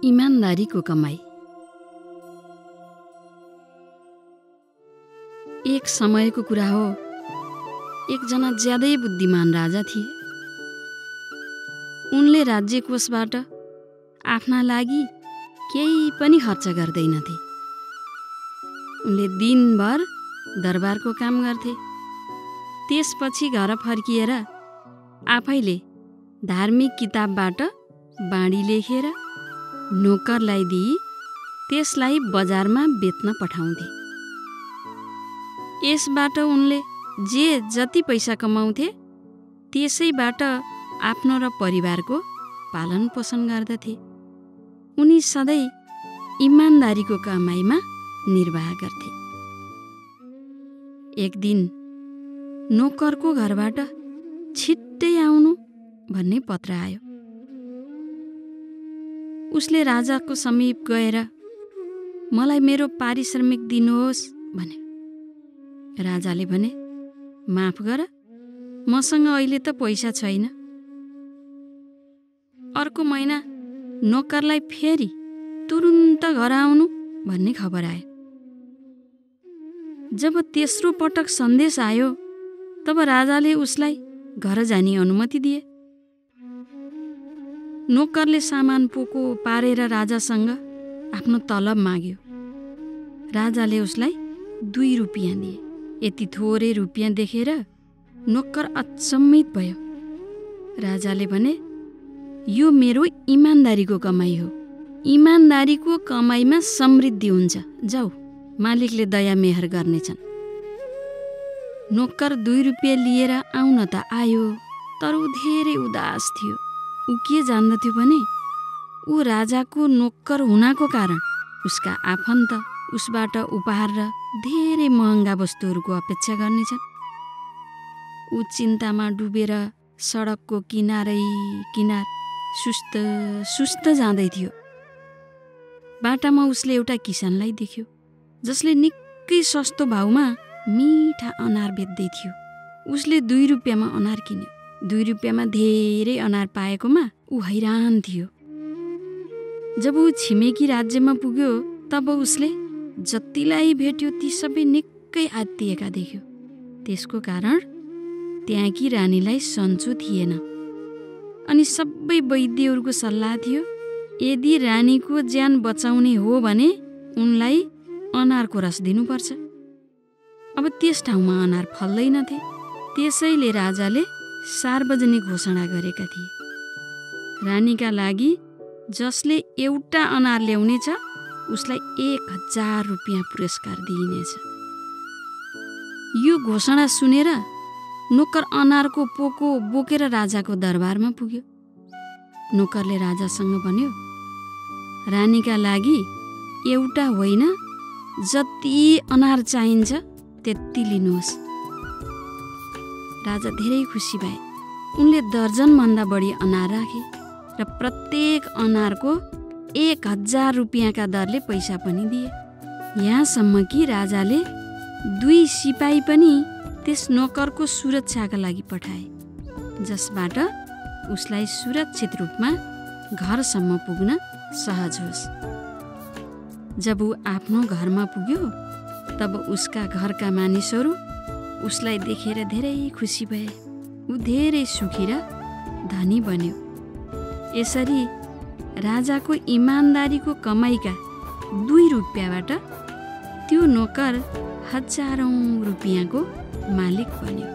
इमानदारीको कमाई। एक समयको कुरा हो, एकजना ज्यादै बुद्धिमान राजा थिए। उनले राज्य कोषबाट आफ्ना लागि केही पनि खर्च गर्दैनथे। उनले दिनभर दरबारको काम गर्थे। त्यसपछि घर फर्किएर आफैले धार्मिक किताबबाट बाणी लेखेर नोकरलाई दिई त्यसलाई बजारमा बेच्न पठाउँथे। यसबाट उनले जे जति पैसा कमाउँथे त्यसैबाट आफ्नो र परिवारको पालन पोषण गर्दथे। उनी सधैँ इमानदारीको कमाइमा निर्वाह गर्थे। एक दिन नोकरको घरबाट छिट्टै आउनु भन्ने पत्र आयो। उसले राजाको समीप गएर मलाई मेरो पारिश्रमिक दिनुहोस् भने। राजाले भने, माफ गर, मसँग अहिले त पैसा छैन। अर्को महिना नोकरलाई फेरि तुरुन्त घर आउनु भन्ने खबर आयो। जब तेस्रो पटक सन्देश आयो तब राजाले उसलाई घर जाने अनुमति दिए। नोकरले सामान पोको पारेर राजासँग आफ्नो तलब माग्यो। राजाले उसलाई 2 रुपियाँ दिए। यति थोरै रुपियाँ देखेर नोकर अचम्मित भयो। राजाले भने, यो मेरो इमानदारीको कमाई हो। इमानदारीको कमाईमा समृद्धि हुन्छ। जाऊ, मालिकले दया मेहर गर्नेछन्। नोकर 2 रुपियाँ लिएर आउन त आयो, तर ऊ धेरै उदास थियो। ऊ के जान्दथ्यो भने ऊ राजाको नोकर हुनाको कारण उसका आफन्त उसबाट उपहार र धेरै महँगा वस्तुहरूको अपेक्षा गर्नेछन्। ऊ चिन्तामा डुबेर सडकको किनारै किनार सुस्त जाँदै थियो। बाटामा उसले एउटा किसानलाई देख्यो जसले निकै सस्तो भाउमा मिठा अनार बेच्दै थियो। उसले 2 रुपियाँमा अनार किन्यो। 2 रुपियाँमा धेरै अनार पाएकोमा ऊ हैरान थियो। जब ऊ छिमेकी राज्यमा पुग्यो तब उसले जतिलाई भेट्यो ती सबै निकै आत्तिएका देख्यो। त्यसको कारण त्यहाँकी रानीलाई सन्चो थिएन। अनि सबै वैद्यहरूको सल्लाह थियो, यदि रानीको ज्यान बचाउने हो भने उनलाई अनारको रस दिनुपर्छ। अब त्यस ठाउँमा अनार फल्दैनथे। त्यसैले राजाले सार्वजनिक घोषणा गरेका थिए, रानीका लागि जसले एउटा अनार ल्याउनेछ उसलाई 1000 रुपियाँ पुरस्कार दिइनेछ। यो घोषणा सुनेर नोकर अनारको पोको बोकेर राजाको दरबारमा पुग्यो। नोकरले राजासँग भन्यो, रानीका लागि एउटा होइन, जति अनार चाहिन्छ त्यति लिनुहोस्। राजा धेरै खुसी भए। उनले दर्जनभन्दा बढी अनार राखे र प्रत्येक अनारको 1000 रुपियाँका दरले पैसा पनि दिए। यहाँसम्म कि राजाले 2 सिपाही पनि त्यस नोकरको सुरक्षाका लागि पठाए, जसबाट उसलाई सुरक्षित रूपमा घरसम्म पुग्न सहज होस्। जब ऊ आफ्नो घरमा पुग्यो तब उसका घरका मानिसहरू उसलाई देखेर धेरै खुसी भए। ऊ धेरै सुखी र धनी बन्यो। यसरी राजाको इमानदारीको कमाईका 2 रुपियाँबाट त्यो नोकर हजारौं रुपियाँको मालिक बन्यो।